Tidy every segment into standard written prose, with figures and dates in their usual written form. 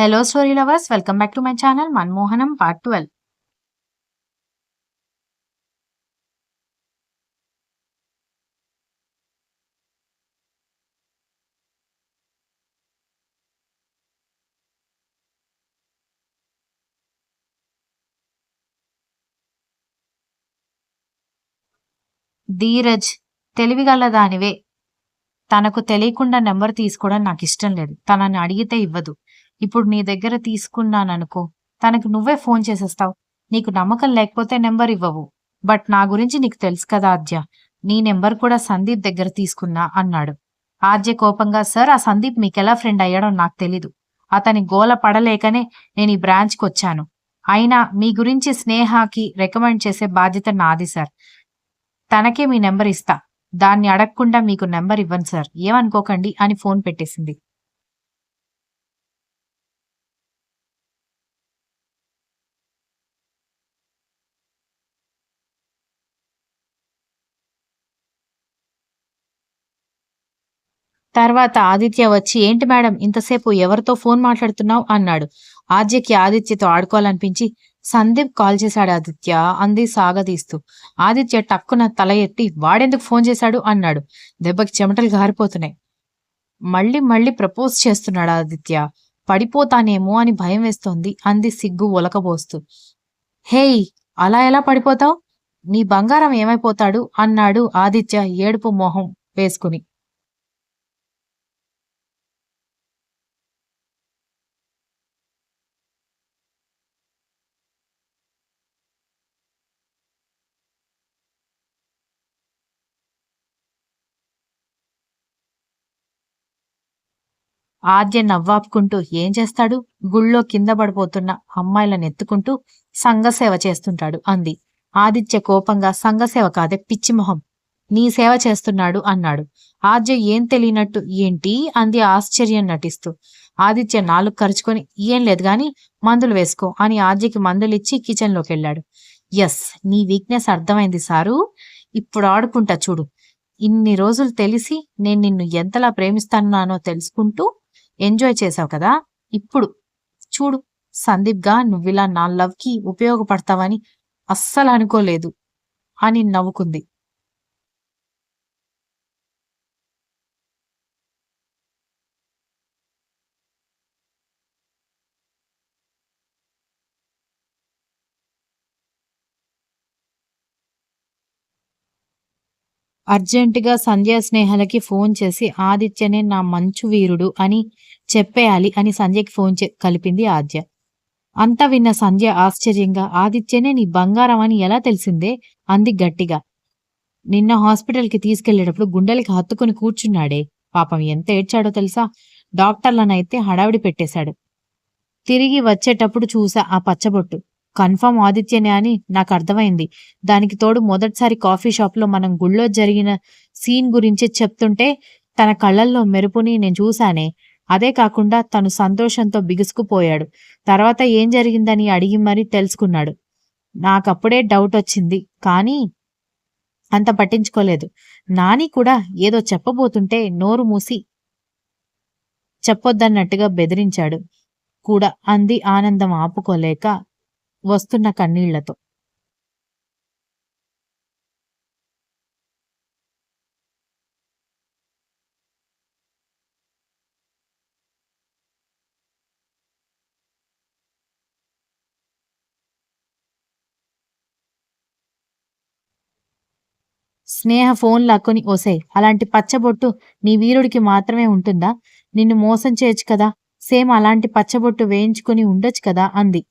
Hello, story lovers. Welcome back to my channel, Manmohanam Part 12. Dheeraj, తెలివిగల దానివే. తనకు తెలియకుండా నెంబర్ తీసుకోవడం నాకిష్టం లేదు. తనని అడిగితే ఇవ్వదు. ఇప్పుడు నీ దగ్గర తీసుకున్నాననుకో, తనకు నువ్వే ఫోన్ చేసేస్తావు. నీకు నమ్మకం లేకపోతే నెంబర్ ఇవ్వవు. బట్ నా గురించి నీకు తెలుసు కదా ఆద్య. నీ నెంబర్ కూడా సందీప్ దగ్గర తీసుకున్నా అన్నాడు. ఆద్య కోపంగా, సార్, ఆ సందీప్ మీకెలా ఫ్రెండ్ అయ్యాడో నాకు తెలీదు. అతని గోల పడలేకనే నేను ఈ బ్రాంచ్కి వచ్చాను. అయినా మీ గురించి స్నేహాకి రికమెండ్ చేసే బాధ్యత నాది సార్. తనకే మీ నెంబర్ ఇస్తా. దాన్ని అడగకుండా మీకు నెంబర్ ఇవ్వను సార్. ఏమనుకోకండి అని ఫోన్ పెట్టేసింది. తర్వాత ఆదిత్య వచ్చి, ఏంటి మేడం ఇంతసేపు ఎవరితో ఫోన్ మాట్లాడుతున్నావు అన్నాడు. ఆద్యకి ఆదిత్యతో ఆడుకోవాలనిపించి, సందీప్ కాల్ చేశాడు ఆదిత్య అంది సాగదీస్తూ. ఆదిత్య టక్కున తల ఎత్తి, వాడెందుకు ఫోన్ చేశాడు అన్నాడు. దెబ్బకి చెమటలు గారిపోతున్నాయి. మళ్ళీ మళ్ళీ ప్రపోజ్ చేస్తున్నాడు ఆదిత్య. పడిపోతానేమో అని భయం వేస్తోంది అంది సిగ్గు ఒలకబోస్తూ. హేయ్, అలా ఎలా పడిపోతావు? నీ బంగారం ఏమైపోతాడు అన్నాడు ఆదిత్య ఏడుపు మొహం వేసుకుని. ఆద్య నవ్వాపుకుంటూ, ఏం చేస్తాడు? గుళ్ళో కింద పడిపోతున్న అమ్మాయిలను ఎత్తుకుంటూ సంఘసేవ చేస్తుంటాడు అంది. ఆదిత్య కోపంగా, సంఘసేవ కాదే పిచ్చిమొహం, నీ సేవ చేస్తున్నాడు అన్నాడు. ఆద్య ఏం తెలియనట్టు, ఏంటి అంది ఆశ్చర్యం నటిస్తూ. ఆదిత్య నాలుగు ఖర్చుకొని, ఏం లేదు గాని మందులు వేసుకో అని ఆద్యకి మందులిచ్చి కిచెన్లోకి వెళ్ళాడు. ఎస్, నీ వీక్నెస్ అర్థమైంది సారు. ఇప్పుడు ఆడుకుంటా చూడు. ఇన్ని రోజులు తెలిసి నేను నిన్ను ఎంతలా ప్రేమిస్తున్నానో తెలుసుకుంటూ ఎంజాయ్ చేశావు కదా. ఇప్పుడు చూడు, సందీప్గా నువ్విలా నా లవ్కి ఉపయోగపడతావని అస్సలు అనుకోలేదు అని నవ్వుకుంది. అర్జెంటుగా సంధ్య స్నేహలకి ఫోన్ చేసి ఆదిత్యనే నా మంచు వీరుడు అని చెప్పేయాలి అని సంధ్యకి ఫోన్ కలిపింది ఆద్య. అంతా విన్న సంధ్య ఆశ్చర్యంగా, ఆదిత్యనే నీ బంగారం అని ఎలా తెలిసిందే అంది గట్టిగా. నిన్న హాస్పిటల్కి తీసుకెళ్లేటప్పుడు గుండెలకి హత్తుకుని కూర్చున్నాడే, పాపం ఎంత ఏడ్చాడో తెలుసా. డాక్టర్లనైతే హడావిడి పెట్టేశాడు. తిరిగి వచ్చేటప్పుడు చూసా ఆ పచ్చబొట్టు. కన్ఫర్మ్ ఆదిత్యనే అని నాకు అర్థమైంది. దానికి తోడు మొదటిసారి కాఫీ షాప్లో మనం గుళ్ళో జరిగిన సీన్ గురించి చెప్తుంటే తన కళ్ళల్లో మెరుపుని నేను చూశానే. అదే కాకుండా తను సంతోషంతో బిగుసుకుపోయాడు. తర్వాత ఏం జరిగిందని అడిగి మరీ తెలుసుకున్నాడు. నాకప్పుడే డౌట్ వచ్చింది, కానీ అంత పట్టించుకోలేదు. నాని కూడా ఏదో చెప్పబోతుంటే నోరు మూసి చెప్పొద్దన్నట్టుగా బెదిరించాడు కూడా అంది ఆనందం ఆపుకోలేక వస్తున్న కన్నీళ్లతో. స్నేహ ఫోన్ లాక్కొని, ఓసే, అలాంటి పచ్చబొట్టు నీ వీరుడికి మాత్రమే ఉంటుందా? నిన్ను మోసం చేయొచ్చు కదా. సేమ్ అలాంటి పచ్చబొట్టు వేయించుకుని ఉండొచ్చు కదా అంది.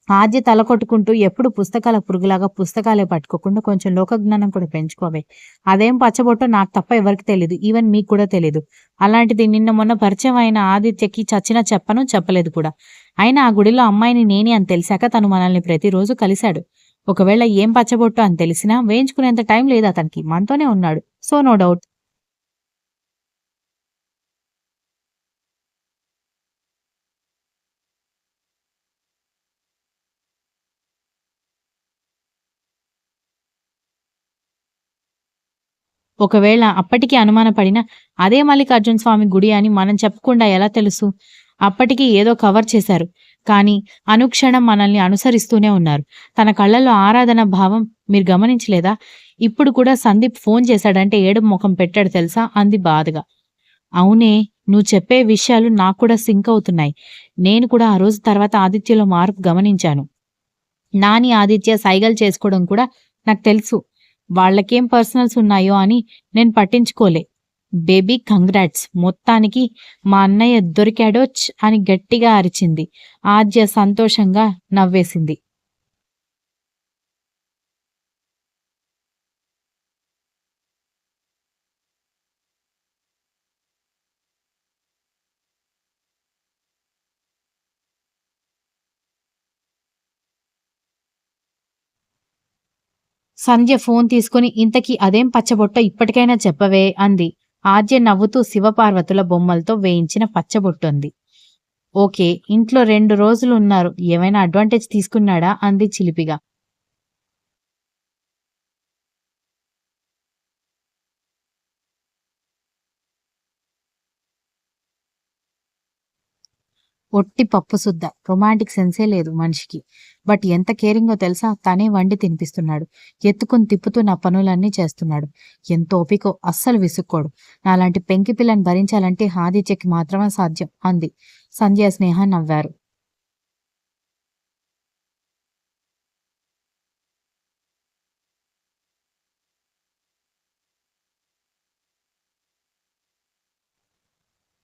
ఆద్య తల కొట్టుకుంటూ, ఎప్పుడు పుస్తకాల పురుగులాగా పుస్తకాలే పట్టుకోకుండా కొంచెం లోకజ్ఞానం కూడా పెంచుకోవే. అదేం పచ్చబొట్టో నాకు తప్ప ఎవరికి తెలీదు. ఈవెన్ మీకు కూడా తెలీదు. అలాంటిది నిన్న మొన్న పరిచయం అయిన ఆదిత్యకి చచ్చినా చెప్పను, చెప్పలేదు కూడా. అయినా ఆ గుడిలో అమ్మాయిని నేనే అని తెలిసాక తను మనల్ని ప్రతిరోజు కలిశాడు. ఒకవేళ ఏం పచ్చబొట్టో అని తెలిసినా వేయించుకునేంత టైం లేదు అతనికి. మనతోనే ఉన్నాడు. So no doubt. ఒకవేళ అప్పటికి అనుమానపడినా అదే మల్లికార్జున స్వామి గుడి అని మనం చెప్పకుండా ఎలా తెలుసు? అప్పటికి ఏదో కవర్ చేశారు. కానీ అనుక్షణం మనల్ని అనుసరిస్తూనే ఉన్నారు. తన కళ్ళల్లో ఆరాధన భావం మీరు గమనించలేదా? ఇప్పుడు కూడా సందీప్ ఫోన్ చేశాడంటే ఏడుపు మొఖం పెట్టాడు తెలుసా? అంది బాధగా. అవునే! నువ్వు చెప్పే విషయాలు నాకు కూడా సింక్ అవుతున్నాయి. నేను కూడా ఆ రోజు తర్వాత ఆదిత్యలో మార్పు గమనించాను. నాని, ఆదిత్య సైగలు చేసుకోవడం కూడా నాకు తెలుసు. వాళ్ళకేం పర్సనల్స్ ఉన్నాయో అని నేను పట్టించుకోలే. Baby congrats! మొత్తానికి మా అన్నయ్య దొరికాడోచ్ అని గట్టిగా అరిచింది. ఆద్య సంతోషంగా నవ్వేసింది. సంధ్య ఫోన్ తీసుకుని ఇంతకీ అదేం పచ్చబొట్టో ఇప్పటికైనా చెప్పవే అంది. ఆద్య నవ్వుతూ శివపార్వతుల బొమ్మలతో వేయించిన పచ్చబొట్టుంది. ఓకే. ఇంట్లో 2 రోజులు ఉన్నారు. ఏమైనా అడ్వాంటేజ్ తీసుకున్నాడా? అంది చిలిపిగా. ఒట్టి పప్పు సుద్ద. రొమాంటిక్ సెన్సే లేదు మనిషికి. బట్ ఎంత కేరింగో తెలుసా? తనే వండి తినిపిస్తున్నాడు. ఎత్తుకుని తిప్పుతూ నా పనులన్నీ చేస్తున్నాడు. ఎంత ఓపికో అస్సలు విసుక్కోడు. నాలాంటి పెంకి పిల్లని భరించాలంటే ఆదిత్యకి మాత్రమే సాధ్యం అంది. సంధ్య, స్నేహ నవ్వారు.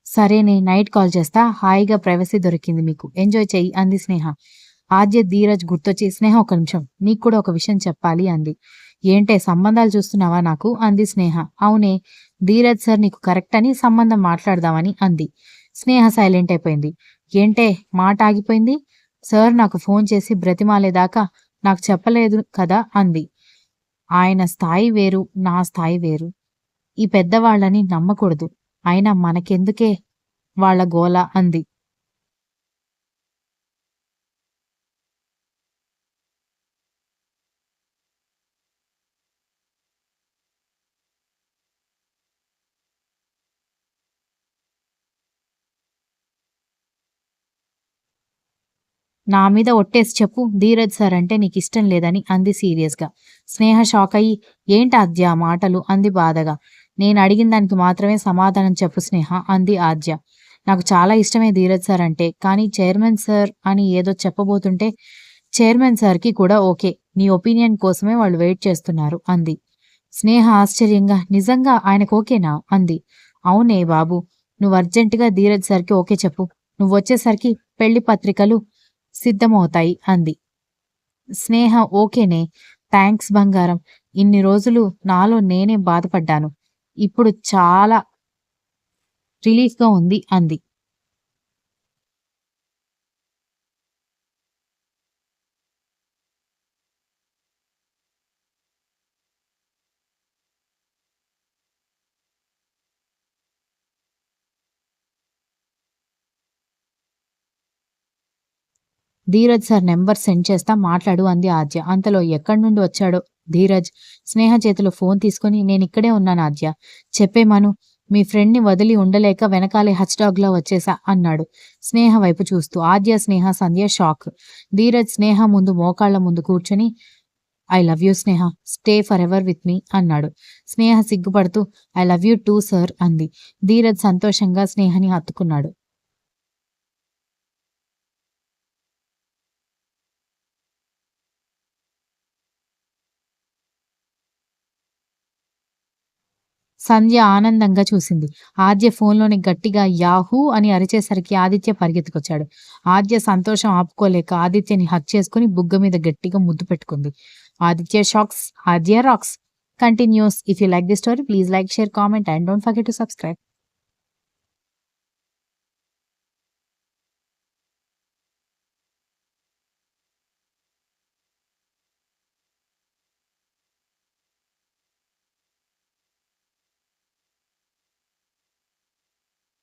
సరేనే నైట్ కాల్ చేస్తా. హాయిగా ప్రైవసీ దొరికింది మీకు. ఎంజాయ్ చెయ్యి అంది స్నేహ. ఆద్య, ధీరజ్ గుర్తొచ్చి స్నేహ ఒక నిమిషం. నీకు కూడా ఒక విషయం చెప్పాలి అంది. ఏంటే సంబంధాలు చూస్తున్నావా నాకు? అంది స్నేహ. అవునే. ధీరజ్ సార్ నీకు కరెక్ట్ అని సంబంధం మాట్లాడదామని అంది. స్నేహ సైలెంట్ అయిపోయింది. ఏంటే మాట ఆగిపోయింది? సార్ నాకు ఫోన్ చేసి బ్రతిమాలేదాకా నాకు చెప్పలేదు కదా అంది. ఆయన స్థాయి వేరు, నా స్థాయి వేరు. ఈ పెద్దవాళ్ళని నమ్మకూడదు. అయినా మనకెందుకే వాళ్ళ గోల అంది. నా మీద ఒట్టేసి చెప్పు ధీరజ్ సార్ అంటే నీకిష్టం లేదని అంది సీరియస్‌గా. స్నేహ షాకయ్యి ఏంటి ఆద్య ఆ మాటలు అంది బాధగా. నేను అడిగిన దానికి మాత్రమే సమాధానం చెప్పు స్నేహ అంది ఆద్య. నాకు చాలా ఇష్టమే ధీరజ్ సార్ అంటే. కానీ చైర్మన్ సార్ అని ఏదో చెప్పబోతుంటే చైర్మన్ సార్‌కి కూడా ఓకే. నీ ఒపీనియన్ కోసమే వాళ్ళు వెయిట్ చేస్తున్నారు అంది. స్నేహ ఆశ్చర్యంగా నిజంగా ఆయనకు ఓకేనా అంది. అవునే బాబు. నువ్వు అర్జెంటుగా ధీరజ్ సార్‌కి ఓకే చెప్పు. నువ్వొచ్చేసరికి పెళ్లి పత్రికలు సిద్ధమవుతాయి అంది. స్నేహ ఓకేనే. థాంక్స్ బంగారం. ఇన్ని రోజులు నాలో నేనే బాధపడ్డాను. ఇప్పుడు చాలా రిలీఫ్‌గా ఉంది అంది. ధీరజ్ సార్ నంబర్ సెండ్ చేస్తా మాట్లాడు అంది ఆద్య. అంతలో ఎక్కడి నుండి వచ్చాడో ధీరజ్ స్నేహ చేతిలో ఫోన్ తీసుకొని నేనిక్కడే ఉన్నాను ఆద్య. చెప్పేమను. మీ ఫ్రెండ్‌ని వదిలి ఉండలేక వెనకాలే హచ్ డాగ్‌లా వచ్చేశా అన్నాడు. స్నేహ వైపు చూస్తూ. ఆద్య, స్నేహ, సంధ్య షాక్. ధీరజ్ స్నేహ ముందు మోకాళ్ళ ముందు కూర్చొని I love you Sneha. Stay forever with me అన్నాడు. స్నేహ సిగ్గుపడుతూ I love you too sir అంది. ధీరజ్ సంతోషంగా స్నేహని హత్తుకున్నాడు. సంధ్య ఆనందంగా చూసింది. ఆద్య ఫోన్‌లోని గట్టిగా యాహూ అని అరిచేసరికి ఆదిత్య పరిగెత్తుకొచ్చాడు. ఆద్య సంతోషం ఆపుకోలేక ఆదిత్యని హగ్ చేసుకొని బుగ్గ మీద గట్టిగా ముద్దు పెట్టుకుంది. Aditya shocks, Aadya rocks. Continues. If you like this story please like, share, comment and don't forget to subscribe.